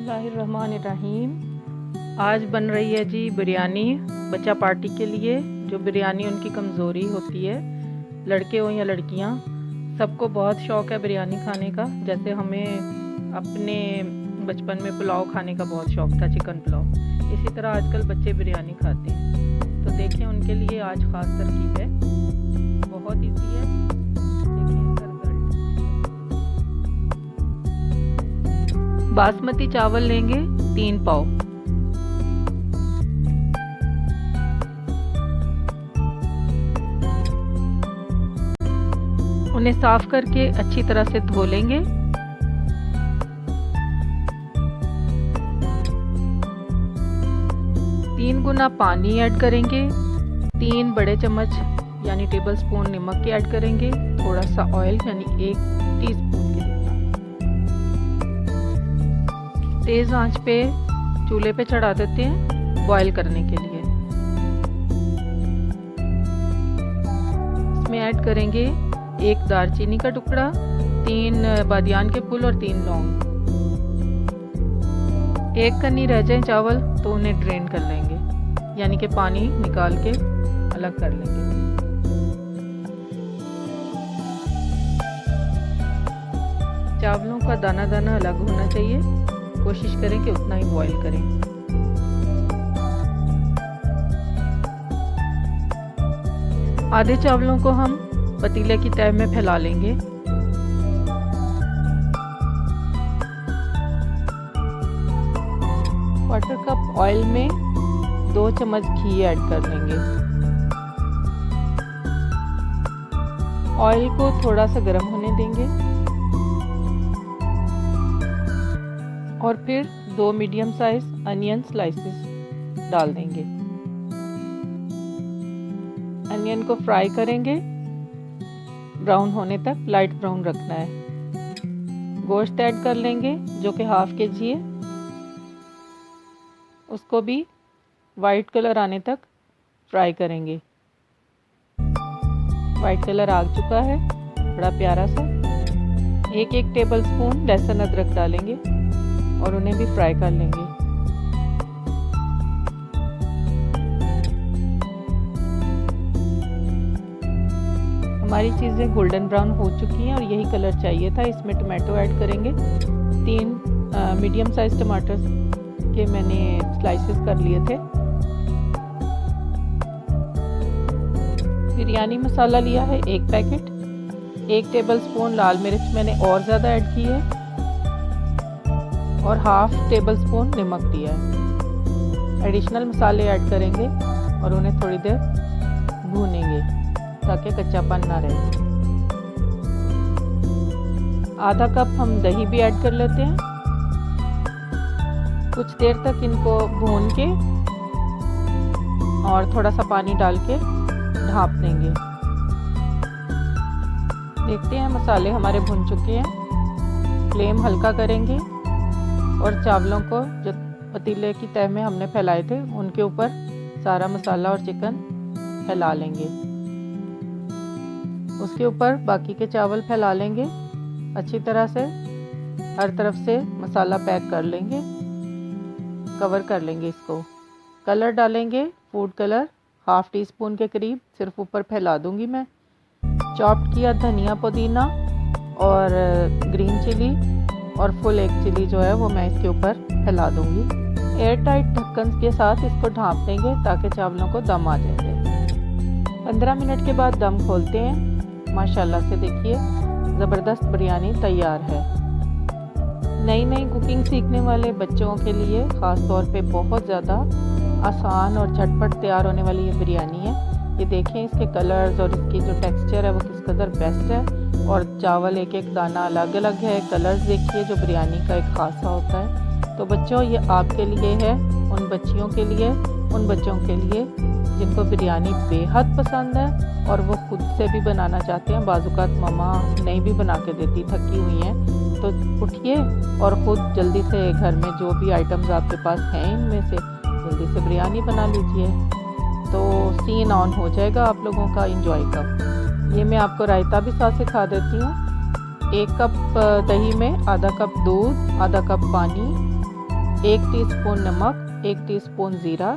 बिस्मिल्लाहिर्रहमानिर्रहीम। आज बन रही है जी बिरयानी बच्चा पार्टी के लिए। जो बिरयानी उनकी कमज़ोरी होती है, लड़के हो या लड़कियां, सबको बहुत शौक़ है बिरयानी खाने का। जैसे हमें अपने बचपन में पुलाव खाने का बहुत शौक़ था, चिकन पुलाव। इसी तरह आजकल बच्चे बिरयानी खाते हैं। तो देखें उनके लिए आज ख़ास तरकीब है, बहुत ईजी है। बासमती चावल लेंगे 3 पाव। उन्हें साफ करके अच्छी तरह से धो लेंगे। तीन गुना पानी ऐड करेंगे। 3 बड़े चम्मच यानी टेबल स्पून नमक के ऐड करेंगे। थोड़ा सा ऑयल यानी 1 टीस्पून के जितना। तेज़ आंच पे चूल्हे पे चढ़ा देते हैं बॉईल करने के लिए। इसमें ऐड करेंगे 1 दालचीनी का टुकड़ा, 3 बादियान के फूल और 3 लौंग। 1 कन्नी रह जाए चावल तो उन्हें ड्रेन कर लेंगे, यानी कि पानी निकाल के अलग कर लेंगे। चावलों का दाना दाना अलग होना चाहिए। कोशिश करें कि उतना ही बॉईल करें। आधे चावलों को हम पतीले की तह में फैला लेंगे। क्वार्टर कप ऑयल में 2 चम्मच घी ऐड कर लेंगे। ऑयल को थोड़ा सा गर्म होने देंगे और फिर 2 मीडियम साइज अनियन स्लाइसेस डाल देंगे। अनियन को फ्राई करेंगे, ब्राउन होने तक लाइट ब्राउन रखना है। गोश्त ऐड कर लेंगे जो कि ½ kg है। उसको भी वाइट कलर आने तक फ्राई करेंगे। वाइट कलर आ चुका है, बड़ा प्यारा सा। 1 टेबल स्पून लहसुन अदरक डालेंगे और उन्हें भी फ्राई कर लेंगे। हमारी चीज़ें गोल्डन ब्राउन हो चुकी हैं और यही कलर चाहिए था। इसमें टमाटो ऐड करेंगे। 3 मीडियम साइज टमाटर के मैंने स्लाइसेस कर लिए थे। बिरयानी मसाला लिया है 1 पैकेट। 1 टेबल स्पून लाल मिर्च मैंने और ज़्यादा ऐड की है और ½ टेबल स्पून नमक दिया है। एडिशनल मसाले ऐड करेंगे और उन्हें थोड़ी देर भूनेंगे ताकि कच्चापन ना रहे। ½ कप हम दही भी ऐड कर लेते हैं। कुछ देर तक इनको भून के और थोड़ा सा पानी डाल के ढाँप देंगे। देखते हैं मसाले हमारे भुन चुके हैं। फ्लेम हल्का करेंगे और चावलों को जो पतीले की तह में हमने फैलाए थे उनके ऊपर सारा मसाला और चिकन फैला लेंगे। उसके ऊपर बाकी के चावल फैला लेंगे। अच्छी तरह से हर तरफ से मसाला पैक कर लेंगे, कवर कर लेंगे इसको। कलर डालेंगे फूड कलर ½ टीस्पून के करीब, सिर्फ ऊपर फैला दूंगी मैं। चॉप्ड किया धनिया पुदीना और ग्रीन चिली और फुल 1 चिली जो है वो मैं इसके ऊपर फैला दूंगी। एयर टाइट ढक्कन के साथ इसको ढाँप देंगे ताकि चावलों को दम आ जाए। 15 मिनट के बाद दम खोलते हैं। माशाल्लाह से देखिए ज़बरदस्त बिरयानी तैयार है। नई कुकिंग सीखने वाले बच्चों के लिए ख़ास तौर पे बहुत ज़्यादा आसान और झटपट तैयार होने वाली ये बिरयानी है। ये देखें इसके कलर्स और इसकी जो टेक्सचर है वो किस कदर बेस्ट है। और चावल 1 दाना अलग अलग है। कलर्स देखिए जो बिरयानी का एक खासा होता है। तो बच्चों ये आपके लिए है, उन बच्चियों के लिए, उन बच्चों के लिए जिनको बिरयानी बेहद पसंद है और वो खुद से भी बनाना चाहते हैं। बाज़ुकात मम्मा नहीं भी बना के देती, थकी हुई हैं, तो उठिए और ख़ुद जल्दी से घर में जो भी आइटम्स आपके पास हैं इनमें से जल्दी से बिरयानी बना लीजिए। तो सीन ऑन हो जाएगा आप लोगों का एंजॉय का। ये मैं आपको रायता भी साथ सिखा देती हूँ। 1 कप दही में ½ कप दूध, ½ कप पानी, 1 टीस्पून नमक, 1 टीस्पून ज़ीरा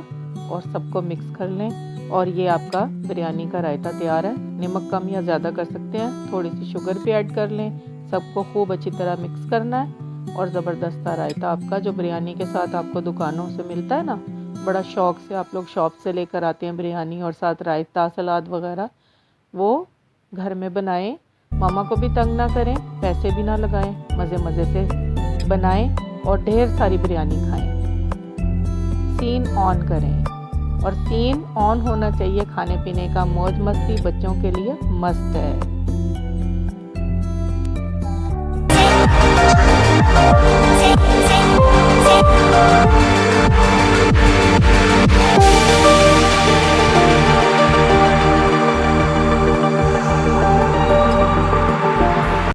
और सबको मिक्स कर लें। और ये आपका बिरयानी का रायता तैयार है। नमक कम या ज़्यादा कर सकते हैं, थोड़ी सी शुगर भी ऐड कर लें। सबको खूब अच्छी तरह मिक्स करना है और ज़बरदस्त सा रायता आपका, जो बिरयानी के साथ आपको दुकानों से मिलता है ना, बड़ा शौक़ से आप लोग शॉप से लेकर आते हैं बिरयानी और साथ रायता सलाद वगैरह, वो घर में बनाएं। मामा को भी तंग ना करें, पैसे भी ना लगाएं, मज़े मज़े से बनाएं और ढेर सारी बिरयानी खाएं। सीन ऑन करें और सीन ऑन होना चाहिए। खाने पीने का मौज मस्ती बच्चों के लिए मस्त है।